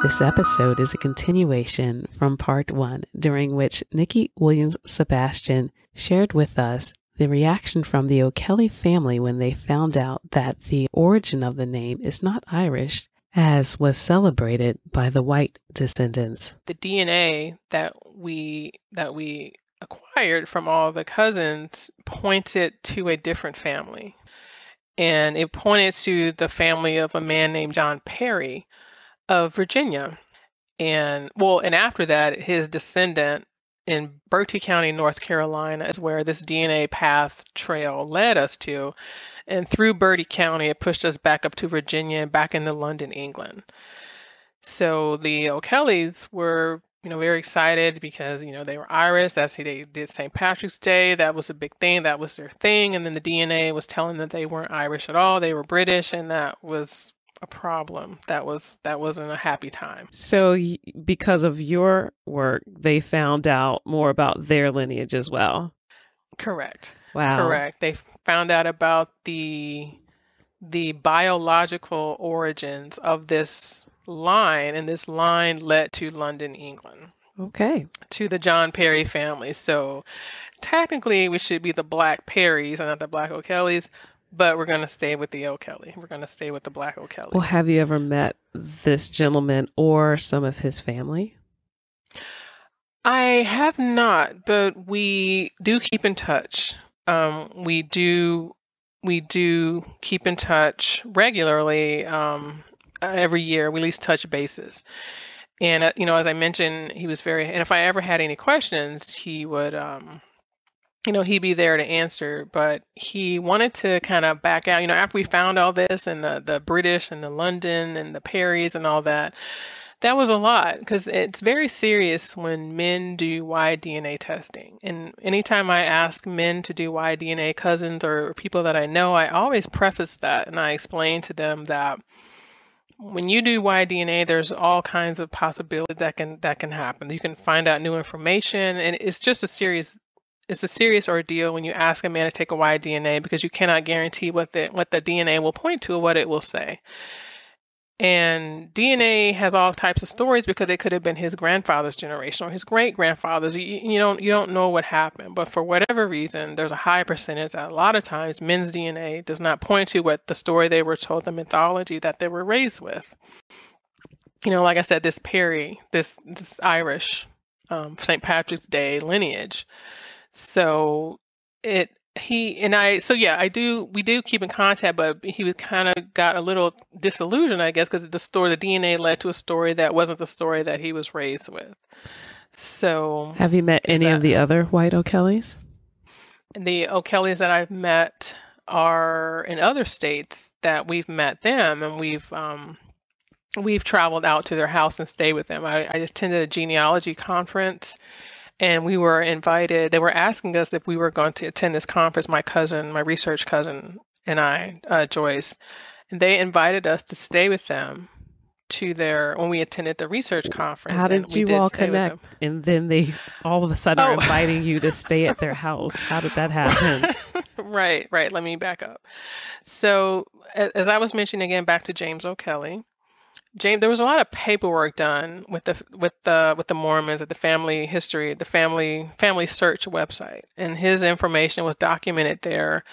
This episode is a continuation from part 1, during which Nikki Williams Sebastian shared with us the reaction from the O'Kelly family when they found out that the origin of the name is not Irish, as was celebrated by the white descendants. The DNA that we acquired from all the cousins pointed to a different family. And it pointed to the family of a man named John Perry of Virginia. And after that, his descendant in Bertie County, North Carolina, is where this DNA path trail led us to. And through Bertie County, it pushed us back up to Virginia and back into London, England. So the O'Kellys were, very excited because, they were Irish. That's who they did St. Patrick's Day. That was a big thing. That was their thing. And then the DNA was telling them that they weren't Irish at all. They were British, and that was a problem. That wasn't a happy time. So because of your work, they found out more about their lineage as well. Correct. Wow. Correct. They found out about the biological origins of this line, and this line led to London, England. Okay. To the John Perry family. So technically we should be the Black Perrys and not the Black O'Kellys, but we're going to stay with the O'Kelly. We're going to stay with the Black O'Kellys. Well, have you ever met this gentleman or some of his family? I have not, but we do keep in touch. We do keep in touch regularly. Every year, we at least touch bases. And, as I mentioned, and if I ever had any questions, he would, he'd be there to answer, but he wanted to kind of back out, after we found all this and the British and the London and the Perrys and all that. That was a lot, because it's very serious when men do Y-DNA testing. And anytime I ask men to do Y-DNA, cousins or people that I know, I always preface that, and I explain to them that when you do Y-DNA, there's all kinds of possibilities that can happen. You can find out new information, and it's just a serious ordeal when you ask a man to take a Y-DNA, because you cannot guarantee what the DNA will point to or what it will say. And DNA has all types of stories, because it could have been his grandfather's generation or his great-grandfather's. You don't know what happened. But for whatever reason, there's a high percentage that a lot of times men's DNA does not point to what the story they were told, the mythology that they were raised with. Like I said, this Perry, this Irish St. Patrick's Day lineage. So we do keep in contact, but he was kind of got a little disillusioned, I guess, because the DNA led to a story that wasn't the story that he was raised with. So, have you met any of the other white O'Kellys? The O'Kellys that I've met are in other states that we've met them, and we've traveled out to their house and stayed with them. I attended a genealogy conference. And we were invited. They were asking us if we were going to attend this conference, my research cousin and I, Joyce. And they invited us to stay with them when we attended the research conference. How did you all connect? And then they all of a sudden are inviting you to stay at their house. How did that happen? Right. Let me back up. So as I was mentioning again, back to James O'Kelly. There was a lot of paperwork done with the Mormons at the family history, the family search website, and his information was documented there.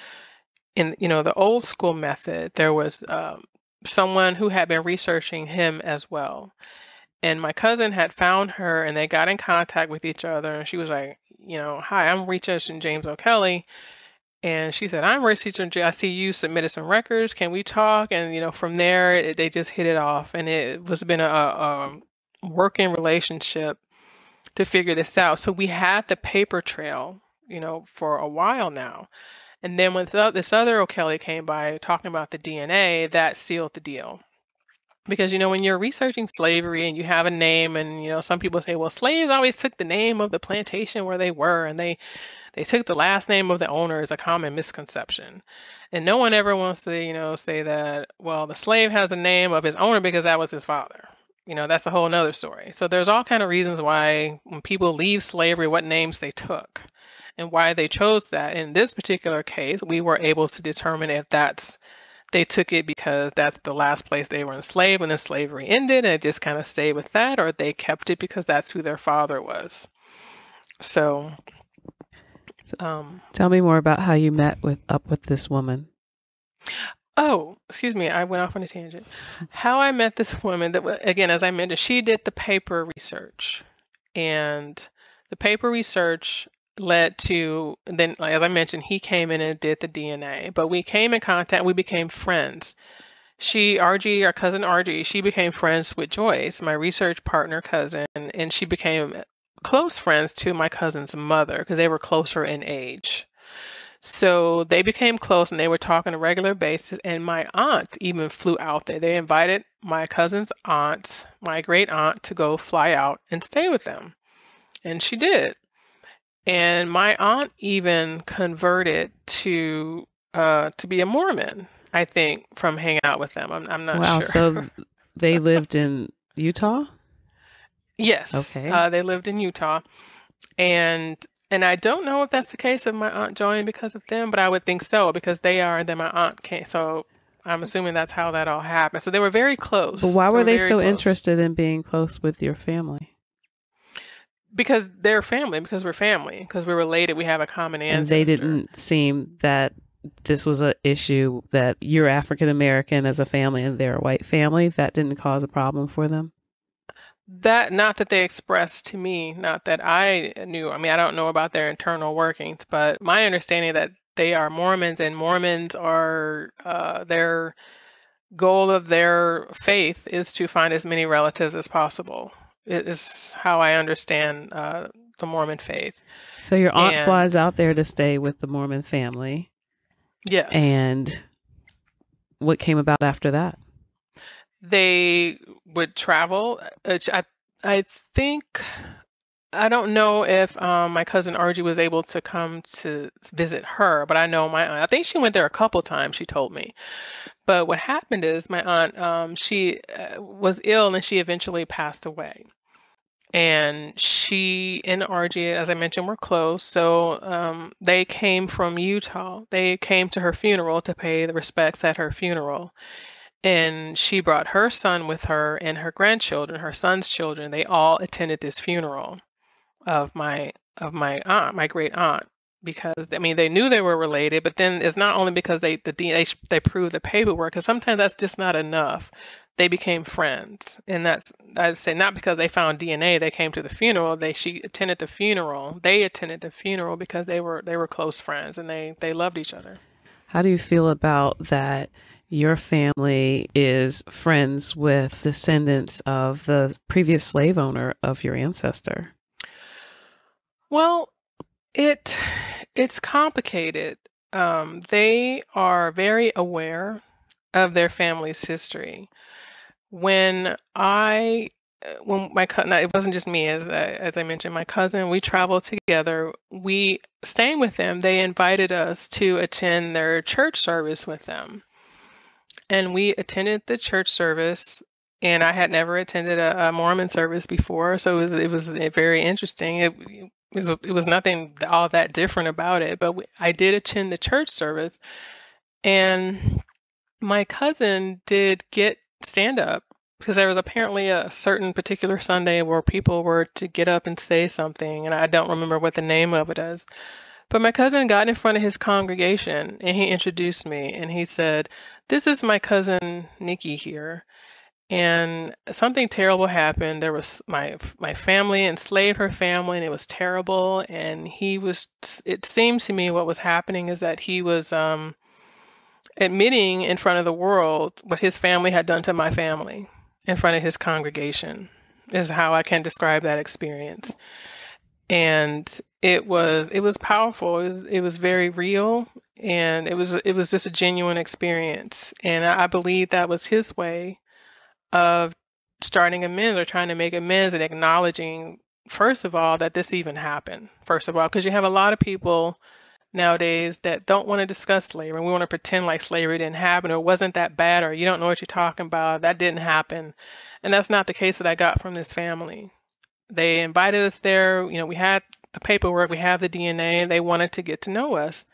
In the old school method, there was someone who had been researching him as well, and my cousin had found her, and they got in contact with each other, and she was like, "Hi, I'm researching James O'Kelly." And she said, "I'm researching. I see you submitted some records. Can we talk?" And, from there, they just hit it off. And it was been a working relationship to figure this out. So we had the paper trail, for a while now. And then when this other O'Kelly came by talking about the DNA, that sealed the deal. Because, when you're researching slavery and you have a name and, some people say, well, slaves always took the name of the plantation where they were, and they took the last name of the owner, is a common misconception. And no one ever wants to, say that, well, the slave has a name of his owner because that was his father. That's a whole nother story. So there's all kind of reasons why when people leave slavery, what names they took and why they chose that. In this particular case, we were able to determine if that's they took it because that's the last place they were enslaved, and then slavery ended, and it just kind of stayed with that, or they kept it because that's who their father was. So, tell me more about how you met with this woman. Oh, excuse me, I went off on a tangent. How I met this woman, again, as I mentioned, she did the paper research. And the paper research led to, then, like, as I mentioned, he came in and did the DNA. But we came in contact, we became friends. Our cousin RG, she became friends with Joyce, my research partner cousin, and she became close friends to my cousin's mother because they were closer in age. So they became close and they were talking on a regular basis. And my aunt even flew out there. They invited my cousin's aunt, my great aunt, to go fly out and stay with them. And she did. And my aunt even converted to be a Mormon, I think, from hanging out with them. I'm not Wow, sure. So they lived in Utah? Yes. Okay. They lived in Utah. And I don't know if that's the case of my aunt joining because of them, but I would think so because they are, and then my aunt came. So I'm assuming that's how that all happened. So they were very close. But why were they so close. interested in being close with your family? Because they're family, because we're family, because we're related. We have a common ancestor. And they didn't seem that this was an issue that you're African American as a family and they're a white family. That didn't cause a problem for them? Not that they expressed to me, not that I knew. I mean, I don't know about their internal workings, but my understanding that they are Mormons, and Mormons are their goal of their faith is to find as many relatives as possible. It is how I understand the Mormon faith. So your aunt flies out there to stay with the Mormon family. Yes. And what came about after that? They would travel. I think, I don't know if my cousin Argie was able to come to visit her, but I know my aunt, I think she went there a couple times, she told me. But what happened is my aunt, she was ill and she eventually passed away. And she and RG, as I mentioned, were close. So they came from Utah. They came to her funeral to pay the respects at her funeral. And she brought her son with her and her grandchildren, her son's children. They all attended this funeral of my aunt, my great aunt, because I mean they knew they were related, but then it's not only because they proved the paperwork, because sometimes that's just not enough. They became friends, and that's, I'd say, not because they found DNA. They came to the funeral. She attended the funeral. They attended the funeral because they were close friends and they loved each other. How do you feel about that? Your family is friends with descendants of the previous slave owner of your ancestor. Well, it's complicated. They are very aware of their family's history. When my cousin, it wasn't just me, as I mentioned, my cousin, we traveled together. We staying with them. They invited us to attend their church service with them. And we attended the church service, and I had never attended a Mormon service before, so it was very interesting. It was nothing all that different about it, but I did attend the church service, and my cousin did get stand up because there was apparently a certain particular Sunday where people were to get up and say something, and I don't remember what the name of it is. But my cousin got in front of his congregation and he introduced me and he said, "This is my cousin Nikki here. And something terrible happened. There was my family enslaved her family and it was terrible. And it seemed to me what was happening is that he was admitting in front of the world what his family had done to my family in front of his congregation," is how I can describe that experience. And it was powerful. It was very real, and it was just a genuine experience. And I believe that was his way of starting amends or trying to make amends and acknowledging, first of all, that this even happened. First of all, because you have a lot of people nowadays that don't want to discuss slavery. We want to pretend like slavery didn't happen or it wasn't that bad, or you don't know what you're talking about. That didn't happen. And that's not the case that I got from this family. They invited us there. We had the paperwork, we have the DNA. They wanted to get to know us.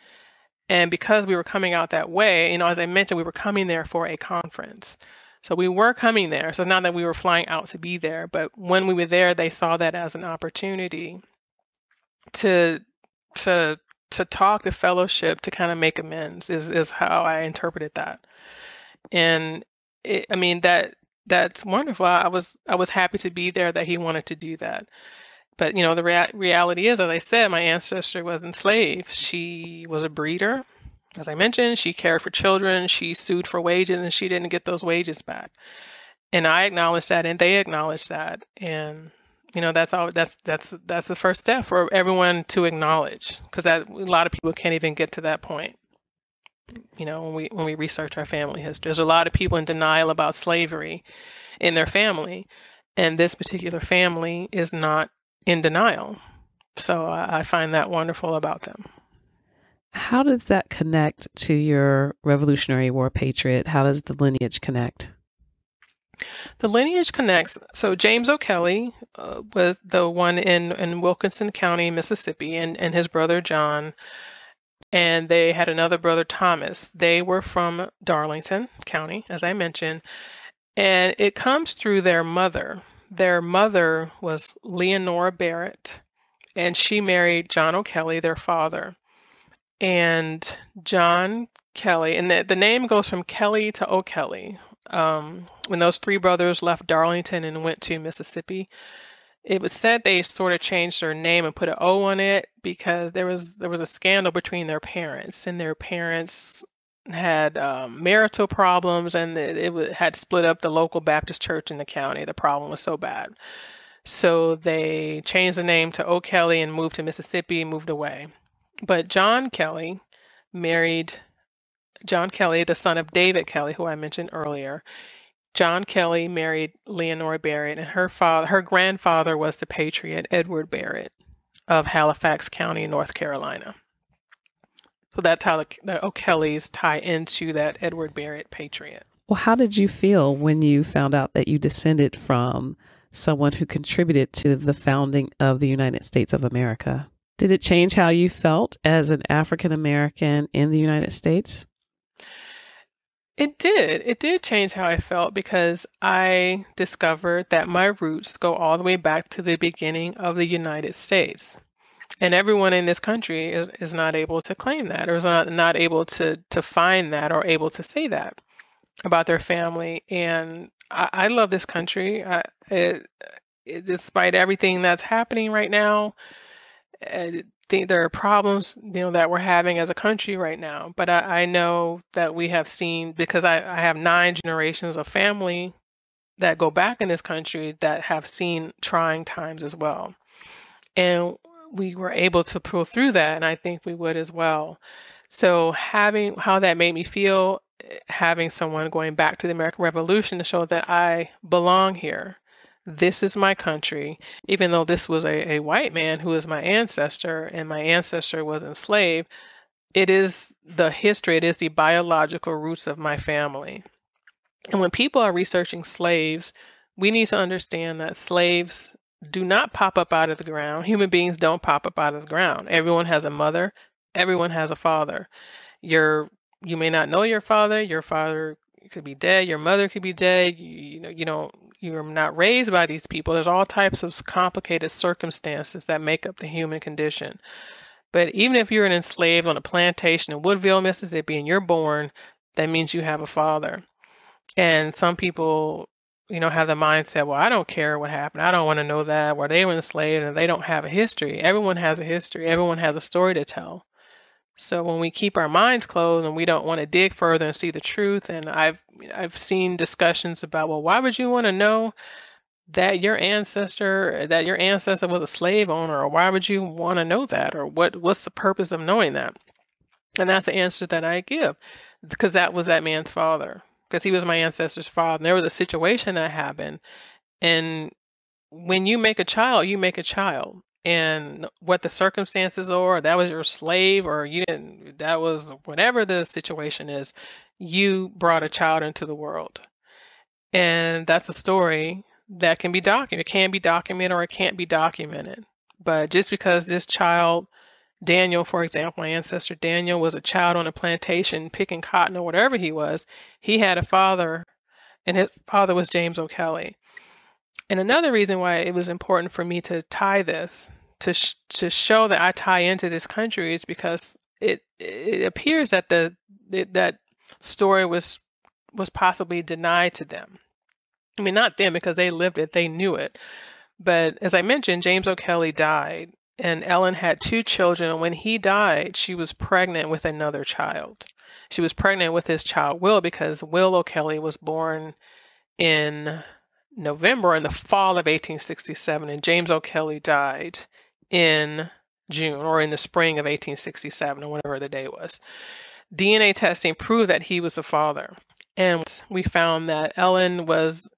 And because we were coming out that way, as I mentioned, we were coming there for a conference. So we were coming there. So it's not that we were flying out to be there, but when we were there, they saw that as an opportunity to to talk, to fellowship, to kind of make amends is how I interpreted that. And that's wonderful. I was happy to be there, that he wanted to do that. But the reality is, as I said, my ancestor was enslaved. She was a breeder. As I mentioned, she cared for children. She sued for wages, and she didn't get those wages back. And I acknowledged that, and they acknowledged that. And that's all. That's the first step for everyone to acknowledge, because a lot of people can't even get to that point. When we research our family history, there's a lot of people in denial about slavery in their family, and this particular family is not in denial. So I find that wonderful about them. How does that connect to your Revolutionary War patriot? How does the lineage connect? The lineage connects. So James O'Kelly was the one in Wilkinson County, Mississippi, and his brother John. And they had another brother, Thomas. They were from Darlington County, as I mentioned. And it comes through their mother. Their mother was Leonora Barrett, and she married John O'Kelly, their father. And John Kelly, and the name goes from Kelly to O'Kelly. When those three brothers left Darlington and went to Mississippi, it was said they sort of changed their name and put an O on it because there was a scandal between their parents, and their parents had marital problems, and it had split up the local Baptist church in the county. The problem was so bad. So they changed the name to O'Kelly and moved to Mississippi and moved away. But John Kelly married John Kelly, the son of David Kelly, who I mentioned earlier. John Kelly married Leonora Barrett, and her grandfather was the patriot Edward Barrett of Halifax County, North Carolina. So that's how the O'Kellys tie into that Edward Barrett patriot. Well, how did you feel when you found out that you descended from someone who contributed to the founding of the United States of America? Did it change how you felt as an African American in the United States? It did. It did change how I felt, because I discovered that my roots go all the way back to the beginning of the United States. And everyone in this country is not able to claim that, or is not able to find that, or able to say that about their family. And I love this country. Despite everything that's happening right now, I think there are problems, that we're having as a country right now. But I know that we have seen, because I have 9 generations of family that go back in this country that have seen trying times as well. And we were able to pull through that, and I think we would as well. So how that made me feel, having someone going back to the American Revolution to show that I belong here. This is my country, even though this was a white man who was my ancestor, and my ancestor was enslaved. It is the history, it is the biological roots of my family. And when people are researching slaves, we need to understand that slaves do not pop up out of the ground. Human beings don't pop up out of the ground. Everyone has a mother. Everyone has a father. You may not know your father. Your father could be dead. Your mother could be dead. You're not raised by these people. There's all types of complicated circumstances that make up the human condition. But even if you're an enslaved on a plantation in Woodville, Mississippi, and you're born, that means you have a father. And some people, have the mindset, well, I don't care what happened. I don't want to know that. Well, they were enslaved and they don't have a history. Everyone has a history. Everyone has a story to tell. So when we keep our minds closed and we don't want to dig further and see the truth, and I've seen discussions about, well, why would you want to know that your ancestor was a slave owner, or why would you want to know that, or what's the purpose of knowing that? And that's the answer that I give, because that was that man's father, because he was my ancestor's father. And there was a situation that happened, and when you make a child, you make a child. And what the circumstances are, that was your slave, or you didn't, that was whatever the situation is, you brought a child into the world. And that's a story that can be documented. It can be documented or it can't be documented. But just because this child Daniel, for example, my ancestor Daniel was a child on a plantation picking cotton or whatever he was. He had a father, and his father was James O'Kelly. And another reason why it was important for me to tie this, to show that I tie into this country, is because it appears that that story was possibly denied to them. I mean, not them, because they lived it, they knew it. But as I mentioned, James O'Kelly died, and Ellen had 2 children. And when he died, she was pregnant with another child. She was pregnant with his child, Will, because Will O'Kelly was born in November, in the fall of 1867, and James O'Kelly died in June, or in the spring of 1867, or whatever the day was. DNA testing proved that he was the father. And we found that Ellen was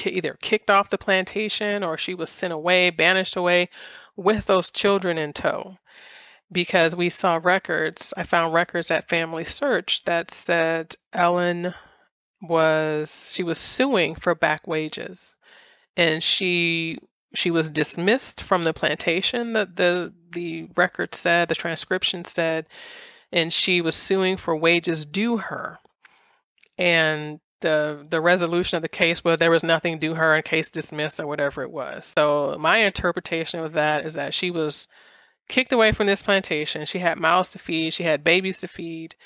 either kicked off the plantation, or she was sent away, banished away, with those children in tow. Because we saw records, I found records at Family Search that said Ellen was suing for back wages, and she was dismissed from the plantation. The record said, the transcription said, and she was suing for wages due her. And the resolution of the case, well, there was nothing due her, and case dismissed, or whatever it was. So my interpretation of that is that she was kicked away from this plantation. She had mouths to feed, she had babies to feed,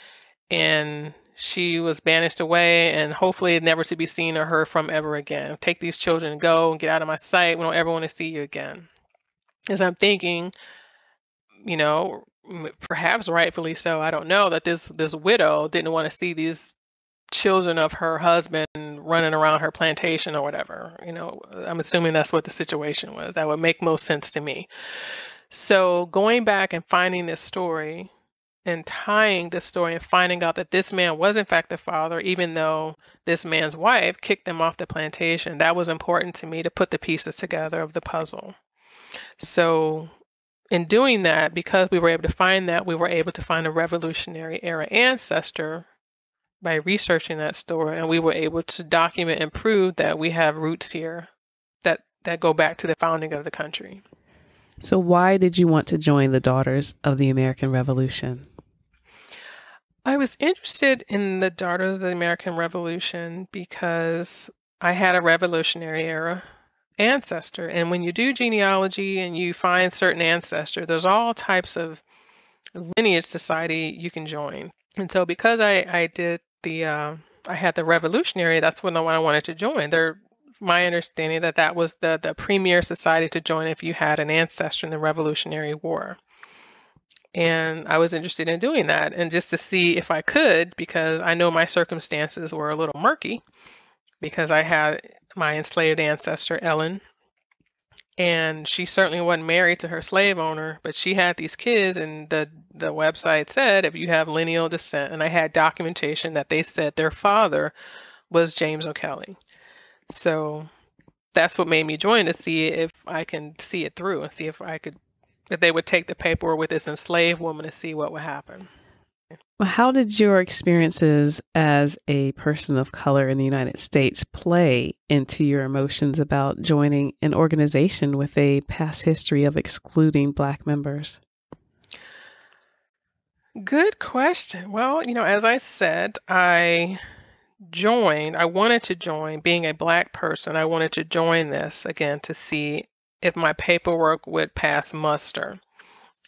and she was banished away, and hopefully never to be seen or heard from ever again. Take these children and go and get out of my sight. We don't ever want to see you again. As I'm thinking, perhaps rightfully so, I don't know, that this widow didn't want to see these children of her husband running around her plantation or whatever. I'm assuming that's what the situation was. That would make most sense to me. So going back and finding this story and tying this story and finding out that this man was in fact the father, even though this man's wife kicked him off the plantation, that was important to me to put the pieces together of the puzzle. So in doing that, because we were able to find that, we were able to find a Revolutionary era ancestor by researching that story, and we were able to document and prove that we have roots here that go back to the founding of the country. So why did you want to join the Daughters of the American Revolution? I was interested in the Daughters of the American Revolution because I had a Revolutionary era ancestor. And when you do genealogy and you find certain ancestors, there's all types of lineage society you can join. And so because I did I had the Revolutionary, that's the one I wanted to join. My understanding that was the premier society to join if you had an ancestor in the Revolutionary War. And I was interested in doing that, and just to see if I could, because I know my circumstances were a little murky, because I had my enslaved ancestor, Ellen, and she certainly wasn't married to her slave owner, but she had these kids, and the website said if you have lineal descent, and I had documentation that they said their father was James O'Kelly. So that's what made me join, to see if I can see it through, and see if they would take the paperwork with this enslaved woman to see what would happen. Well, how did your experiences as a person of color in the United States play into your emotions about joining an organization with a past history of excluding Black members? Good question. Well, as I said, I wanted to join, being a Black person, I wanted to join this again to see if my paperwork would pass muster.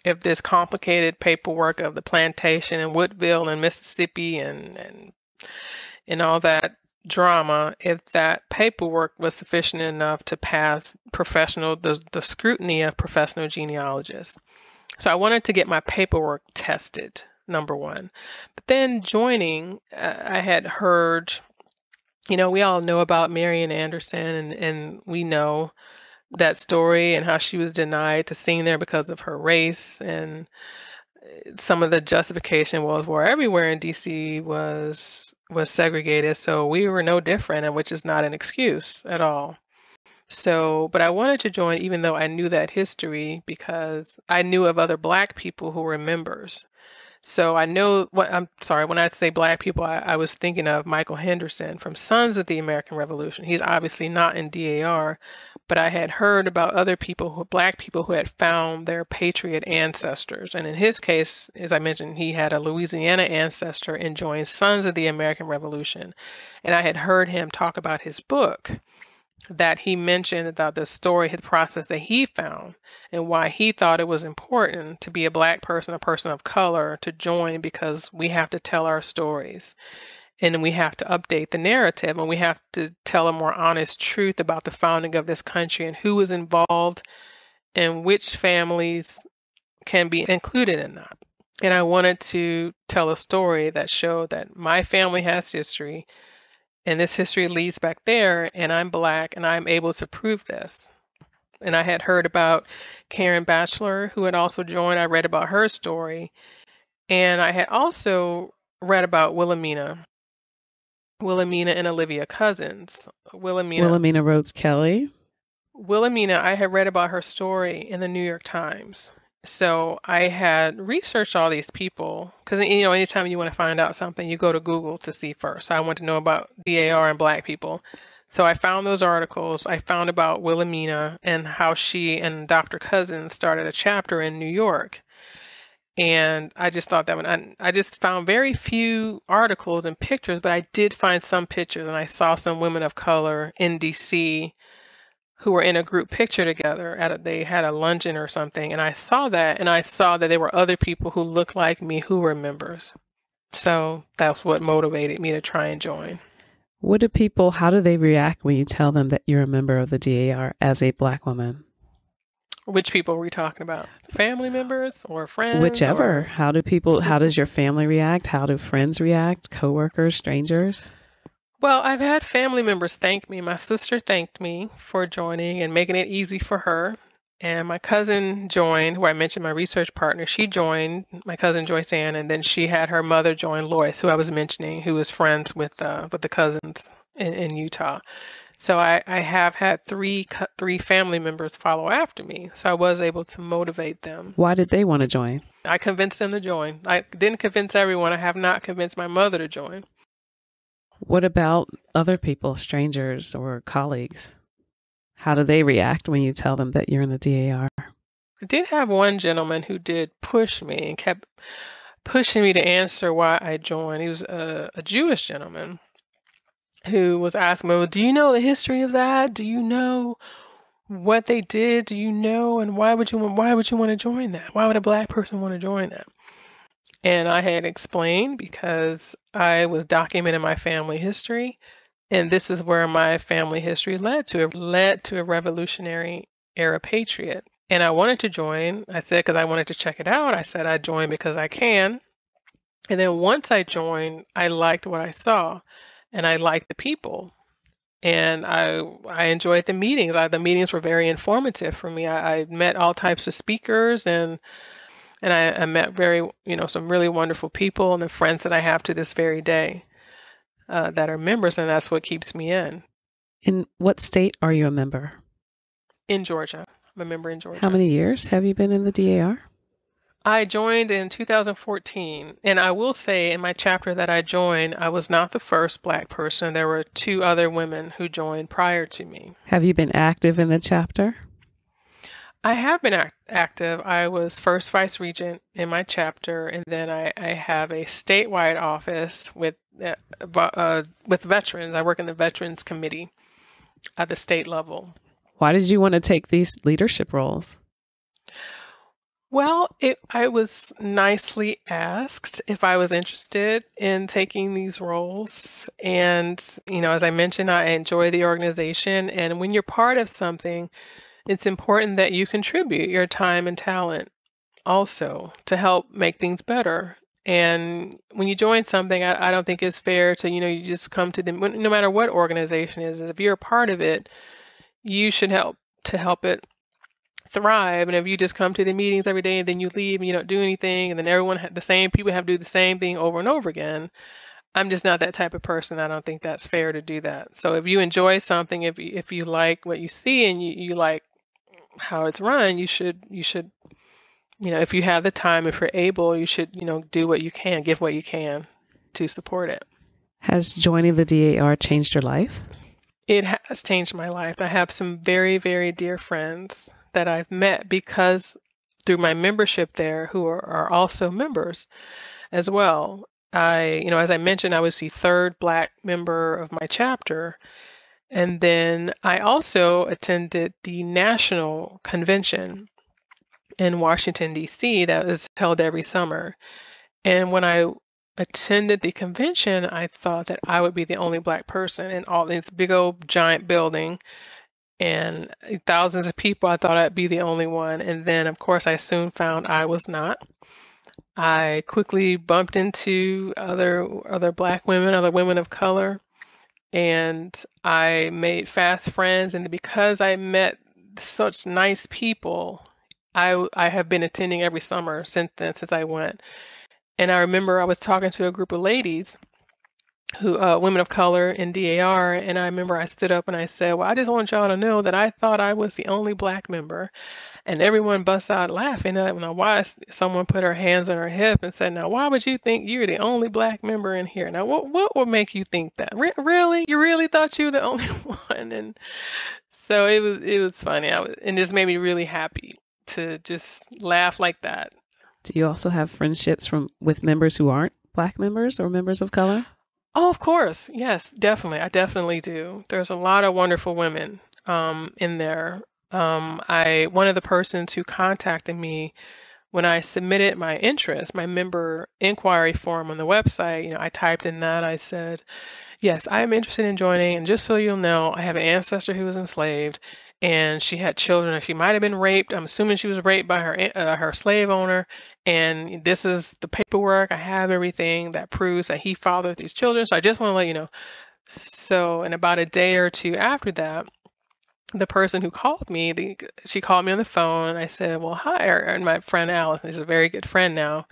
If this complicated paperwork of the plantation in Woodville and Mississippi and all that drama, if that paperwork was sufficient enough to pass the scrutiny of professional genealogists. So I wanted to get my paperwork tested, number one. But then joining, I had heard, we all know about Marian Anderson, and we know that story and how she was denied to sing there because of her race, and some of the justification was, well, everywhere in DC was segregated, so we were no different, and which is not an excuse at all. So, but I wanted to join even though I knew that history, because I knew of other Black people who were members. So I know what I'm sorry, when I say black people, I was thinking of Michael Henderson from Sons of the American Revolution. He's obviously not in DAR, but I had heard about other people, black people who had found their patriot ancestors. And in his case, as I mentioned, he had a Louisiana ancestor and joined Sons of the American Revolution. And I had heard him talk about his book that he mentioned about the story, his process that he found, and why he thought it was important to be a black person, a person of color, to join, because we have to tell our stories and we have to update the narrative, and we have to tell a more honest truth about the founding of this country and who was involved and which families can be included in that. And I wanted to tell a story that showed that my family has history, and this history leads back there, and I'm black, and I'm able to prove this. And I had heard about Karen Batchelor, who had also joined. I read about her story. And I had also read about Wilhelmina and Olivia Cousins. Wilhelmina Rhodes Kelly. Wilhelmina, I had read about her story in the New York Times. So I had researched all these people because, anytime you want to find out something, you go to Google to see first. I want to know about DAR and black people. So I found those articles. I found about Wilhelmina and how she and Dr. Cousins started a chapter in New York. And I just thought that I just found very few articles and pictures, but I did find some pictures, and I saw some women of color in DC who were in a group picture together they had a luncheon or something. And I saw that, and I saw that there were other people who looked like me who were members. So that's what motivated me to try and join. How do they react when you tell them that you're a member of the DAR as a black woman? Which people were we talking about? Family members or friends? Whichever. How does your family react? How do friends react? Coworkers, strangers? Well, I've had family members thank me. My sister thanked me for joining and making it easy for her. And my cousin joined, who I mentioned, my research partner. She joined, my cousin Joyce Ann, and then she had her mother join, Lois, who I was mentioning, who was friends with the cousins in Utah. So I have had three family members follow after me. So I was able to motivate them. Why did they want to join? I convinced them to join. I didn't convince everyone. I have not convinced my mother to join. What about other people, strangers or colleagues? How do they react when you tell them that you're in the DAR? I did have one gentleman who did push me and kept pushing me to answer why I joined. He was a Jewish gentleman who was asking me, well, do you know the history of that? Do you know what they did? Do you know? And why would you want to join that? Why would a black person want to join that? And I had explained because I was documenting my family history, and this is where my family history led to. It led to a Revolutionary Era patriot. And I wanted to join. I said, because I wanted to check it out. I said I'd join because I can. And then once I joined, I liked what I saw, and I liked the people. And I enjoyed the meetings. The meetings were very informative for me. I met all types of speakers, and I met some really wonderful people, and the friends that I have to this very day that are members, and that's what keeps me in. In what state are you a member? In Georgia. I'm a member in Georgia. How many years have you been in the DAR? I joined in 2014, and I will say in my chapter that I joined, I was not the first black person. There were 2 other women who joined prior to me. Have you been active in the chapter? I have been active. I was first vice regent in my chapter, and then I have a statewide office with veterans. I work in the Veterans Committee at the state level. Why did you want to take these leadership roles? Well, I was nicely asked if I was interested in taking these roles. And, as I mentioned, I enjoy the organization. And when you're part of something, it's important that you contribute your time and talent also to help make things better. And when you join something, I don't think it's fair to, you just come to them, no matter what organization it is. If you're a part of it, you should help it thrive. And if you just come to the meetings every day and then you leave and you don't do anything, and then the same people have to do the same thing over and over again, I'm just not that type of person. I don't think that's fair to do that. So if you enjoy something, if you like what you see and you like how it's run, you should if you have the time, if you're able, you should, do what you can, give what you can to support it. Has joining the DAR changed your life? It has changed my life. I have some very, very dear friends that I've met because through my membership there who are also members as well. As I mentioned, I was the third Black member of my chapter. And then I also attended the national convention in Washington, D.C. that was held every summer. And when I attended the convention, I thought that I would be the only Black person in all this big old giant building and thousands of people. I thought I'd be the only one. And then, of course, I soon found I was not. I quickly bumped into other Black women, other women of color, and I made fast friends. And because I met such nice people, I have been attending every summer since then, since I went. And I remember I was talking to a group of ladies who, women of color in DAR, and I remember I stood up and I said, well, I just want y'all to know that I thought I was the only Black member. And everyone busts out laughing. Now, why someone put her hands on her hip and said, now, why would you think you're the only Black member in here? Now, what would make you think that? Really? You really thought you were the only one? And so it was funny. And this made me really happy to just laugh like that. Do you also have friendships with members who aren't Black members or members of color? Oh, of course. Yes, definitely. I definitely do. There's a lot of wonderful women in there. One of the persons who contacted me when I submitted my interest, my member inquiry form on the website, I typed in that. I said, yes, I am interested in joining. And just so you'll know, I have an ancestor who was enslaved and she had children. She might have been raped. I'm assuming she was raped by her slave owner. And this is the paperwork. I have everything that proves that he fathered these children. So I just want to let you know. So in about a day or two after that, the person who called me, she called me on the phone and I said, well, hi, and my friend Alice, and she's a very good friend now.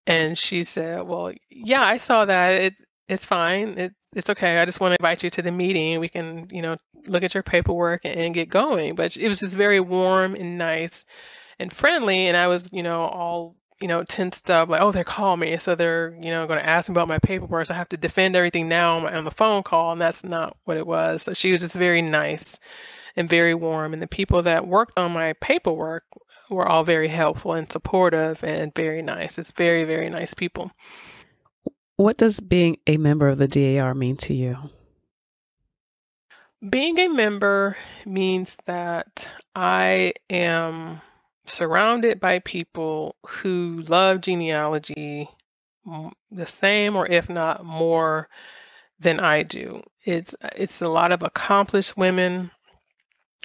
And she said, well, yeah, I saw that. It's fine. It's okay. I just want to invite you to the meeting. We can, look at your paperwork and get going. But it was just very warm and nice and friendly. And I was, all, tensed up, like, oh, they're calling me. So they're, going to ask me about my paperwork. So I have to defend everything now on the phone call. And that's not what it was. So she was just very nice and very warm. And the people that worked on my paperwork were all very helpful and supportive and very nice. It's very, very nice people. What does being a member of the DAR mean to you? Being a member means that I am surrounded by people who love genealogy the same, or if not more, than I do. It's a lot of accomplished women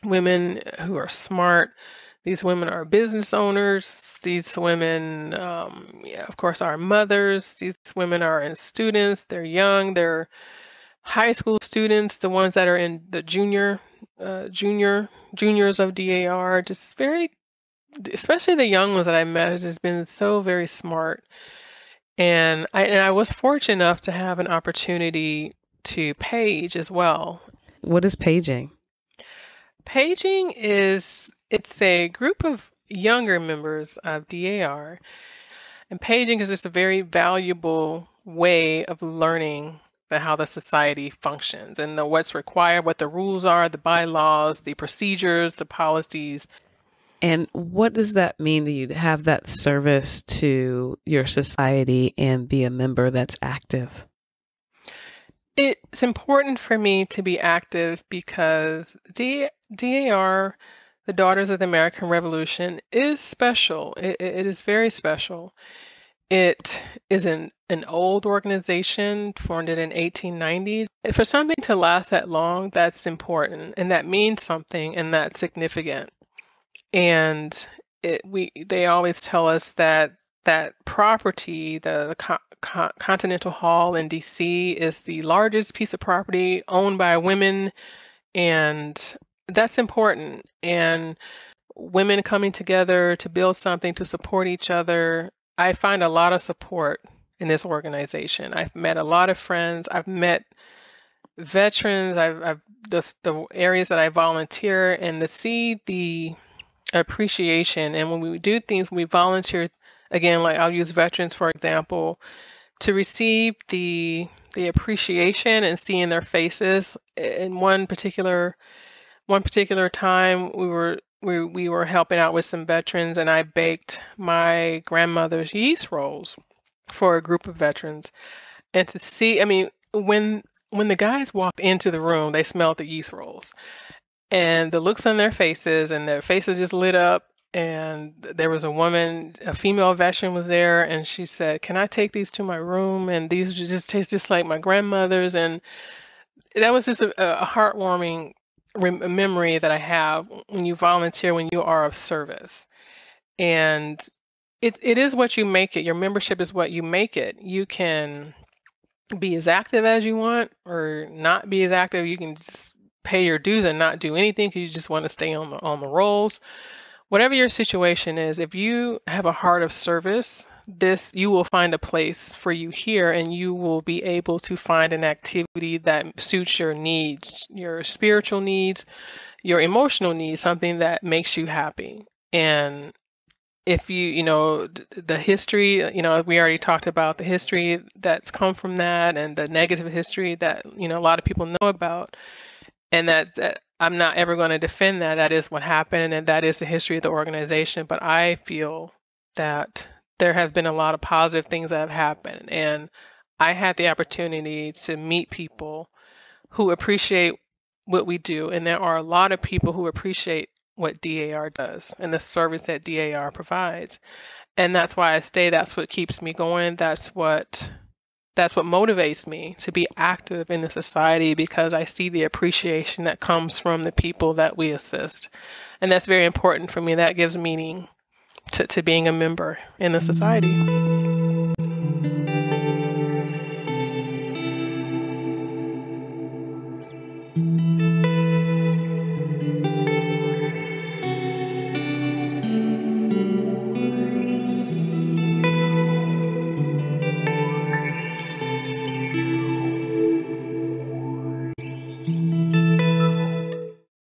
who are smart. These women are business owners. These women, of course, are mothers. These women are students. They're young. They're high school students. The ones that are in the juniors of DAR, just especially the young ones that I met, has just been so very smart. And I was fortunate enough to have an opportunity to page as well. What is paging? Paging it's a group of younger members of DAR, and paging is just a very valuable way of learning how the society functions and what's required, what the rules are, the bylaws, the procedures, the policies. And what does that mean to you to have that service to your society and be a member that's active? It's important for me to be active because DAR, the Daughters of the American Revolution, is special. It is very special. It is an old organization formed in 1890s. For something to last that long, that's important, and that means something, and that's significant. And they always tell us that property, the Continental Hall in DC, is the largest piece of property owned by women, and that's important. And women coming together to build something, to support each other, I find a lot of support in this organization. I've met a lot of friends. I've met veterans. I've the areas that I volunteer, and to see the appreciation. And when we do things, we volunteer, again, like I'll use veterans, for example, to receive the appreciation and seeing their faces. In one particular time, we were helping out with some veterans, and I baked my grandmother's yeast rolls for a group of veterans. And to see, I mean, when the guys walked into the room, they smelled the yeast rolls, and the looks on their faces, and their faces just lit up. And there was a woman, a female veteran was there, and she said, "Can I take these to my room? And these just taste just like my grandmother's." And that was just a heartwarming memory that I have when you volunteer, when you are of service. And it is what you make it. Your membership is what you make it. You can be as active as you want or not be as active. You can just pay your dues and not do anything because you just want to stay on the rolls. Whatever your situation is, if you have a heart of service, you will find a place for you here, and you will be able to find an activity that suits your needs, your spiritual needs, your emotional needs, something that makes you happy. And if the history, we already talked about the history that's come from that and the negative history that, a lot of people know about, and that I'm not ever going to defend that. That is what happened, and that is the history of the organization. But I feel that there have been a lot of positive things that have happened, and I had the opportunity to meet people who appreciate what we do, and there are a lot of people who appreciate what DAR does and the service that DAR provides. And that's why I stay. That's what keeps me going. That's what motivates me to be active in the society, because I see the appreciation that comes from the people that we assist. And that's very important for me. That gives meaning to being a member in the society.